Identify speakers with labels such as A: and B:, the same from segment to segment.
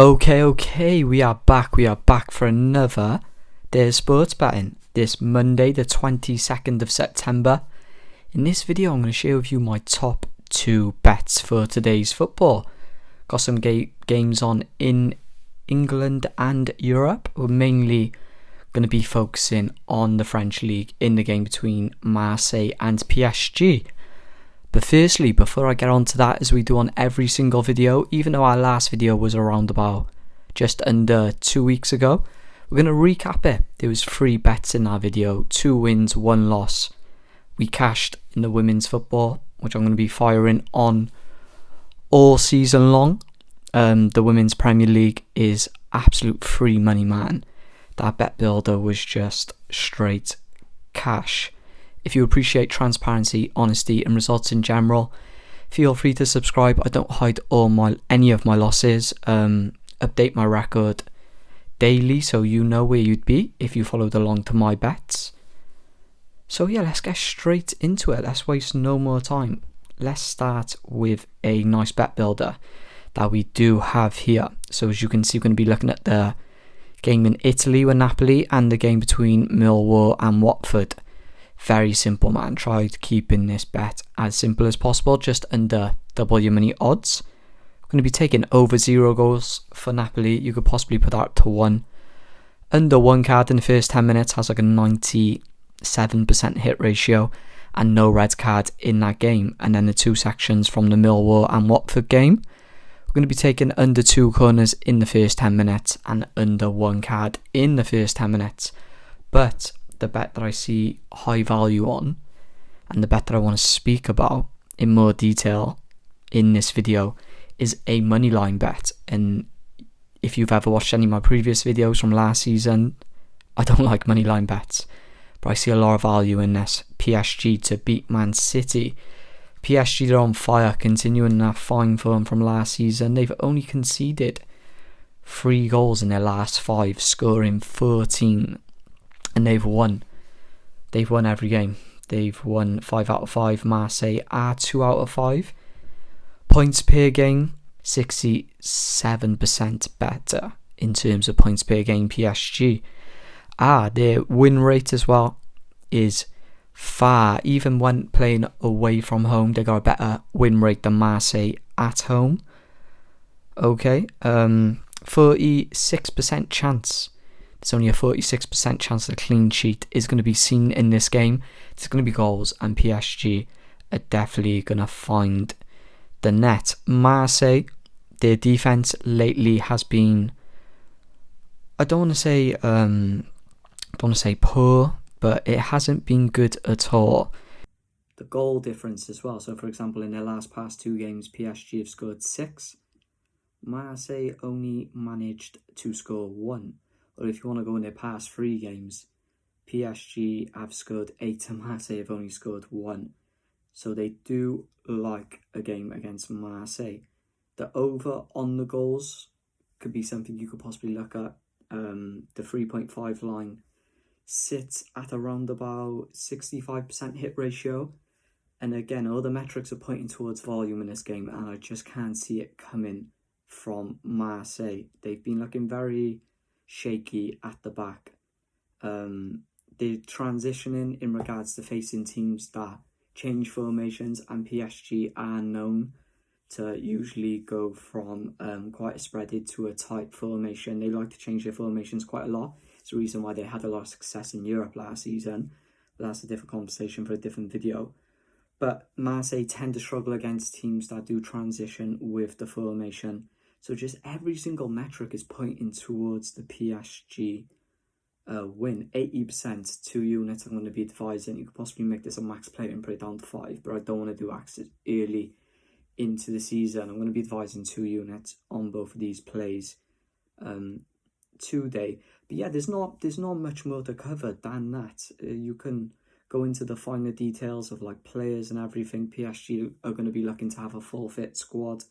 A: Okay, we are back for another day of sports betting this Monday, the 22nd of September. In this video, I'm going to share with you my top 2 bets for today's football. Got some games on in England and Europe. We're mainly going to be focusing on the French league in the game between Marseille and PSG. But firstly, before I get on to that, as we do on every single video, even though our last video was around about just under 2 weeks ago, we're going to recap it. There was 3 bets in that video, 2 wins, 1 loss. We cashed in the women's football, which I'm going to be firing on all season long. The Women's Premier League is absolute free money, man. That bet builder was just straight cash. If you appreciate transparency, honesty and results in general, feel free to subscribe. I don't hide any of my losses. Update my record daily so you know where you'd be if you followed along to my bets. So yeah, let's get straight into it. Let's waste no more time. Let's start with a nice bet builder that we do have here. So as you can see, we're going to be looking at the game in Italy with Napoli and the game between Millwall and Watford. Very simple, man. Tried keeping this bet as simple as possible, just under double your money odds. I'm going to be taking over 0 goals for Napoli. You could possibly put that to 1. Under 1 card in the first 10 minutes has like a 97% hit ratio and no red card in that game. And then the 2 sections from the Millwall and Watford game. We're going to be taking under 2 corners in the first 10 minutes and under 1 card in the first 10 minutes. But the bet that I see high value on and the bet that I want to speak about in more detail in this video is a moneyline bet. And if you've ever watched any of my previous videos from last season, I don't like moneyline bets, but I see a lot of value in this. PSG to beat Man City. PSG, they're on fire, continuing that fine form from last season. They've only conceded 3 goals in their last 5, scoring 14. And they've won. They've won every game. They've won 5 out of 5. Marseille are 2 out of 5. Points per game, 67% better in terms of points per game. PSG. Their win rate as well is far. Even when playing away from home, they got a better win rate than Marseille at home. Okay, 46% chance. There's only a 46% chance that a clean sheet is going to be seen in this game. There's going to be goals and PSG are definitely going to find the net. Marseille, their defense lately has been, I don't want to say poor, but it hasn't been good at all. The goal difference as well. So for example, in their past 2 games, PSG have scored 6. Marseille only managed to score 1. Or if you want to go in their past 3 games, PSG have scored 8 and Marseille have only scored 1. So they do like a game against Marseille. The over on the goals could be something you could possibly look at. The 3.5 line sits at around about 65% hit ratio. And again, all the metrics are pointing towards volume in this game, and I just can't see it coming from Marseille. They've been looking very shaky at the back. They're transitioning in regards to facing teams that change formations, and PSG are known to usually go from quite a spreaded to a tight formation. They like to change their formations quite a lot. It's the reason why they had a lot of success in Europe last season. But that's a different conversation for a different video. But Marseille tend to struggle against teams that do transition with the formation. So just every single metric is pointing towards the PSG win. 80%, 2 units I'm going to be advising. You could possibly make this a max play and put it down to 5, but I don't want to do access early into the season. I'm going to be advising 2 units on both of these plays today. But yeah, there's not much more to cover than that. You can go into the finer details of like players and everything. PSG are going to be looking to have a full fit squad.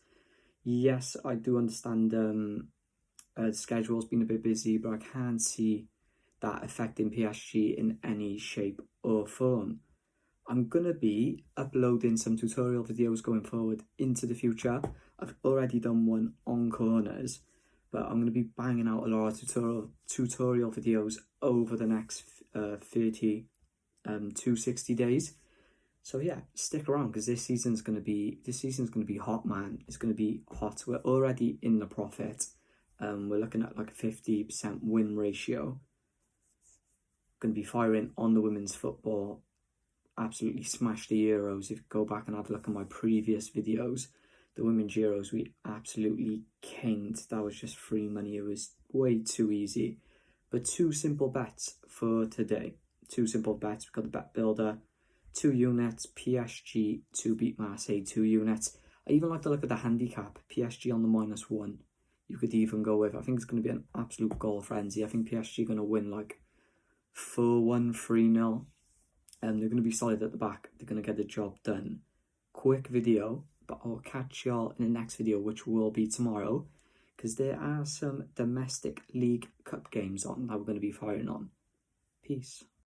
A: Yes, I do understand the schedule's been a bit busy, but I can't see that affecting PSG in any shape or form. I'm going to be uploading some tutorial videos going forward into the future. I've already done one on corners, but I'm going to be banging out a lot of tutorial videos over the next 30 to 60 days. So yeah, stick around because this season's going to be hot, man. It's going to be hot. We're already in the profit. We're looking at like a 50% win ratio. Going to be firing on the women's football. Absolutely smashed the Euros. If you go back and have a look at my previous videos, the women's Euros, we absolutely kinged. That was just free money. It was way too easy. But 2 simple bets for today. 2 simple bets. We've got the bet builder. 2 units. PSG to beat Marseille. 2 units. I even like to look at the handicap. PSG on the -1. You could even go with. I think it's going to be an absolute goal frenzy. I think PSG are going to win like 4-1, 3-0. They're going to be solid at the back. They're going to get the job done. Quick video, but I'll catch y'all in the next video, which will be tomorrow, because there are some domestic League Cup games on that we're going to be firing on. Peace.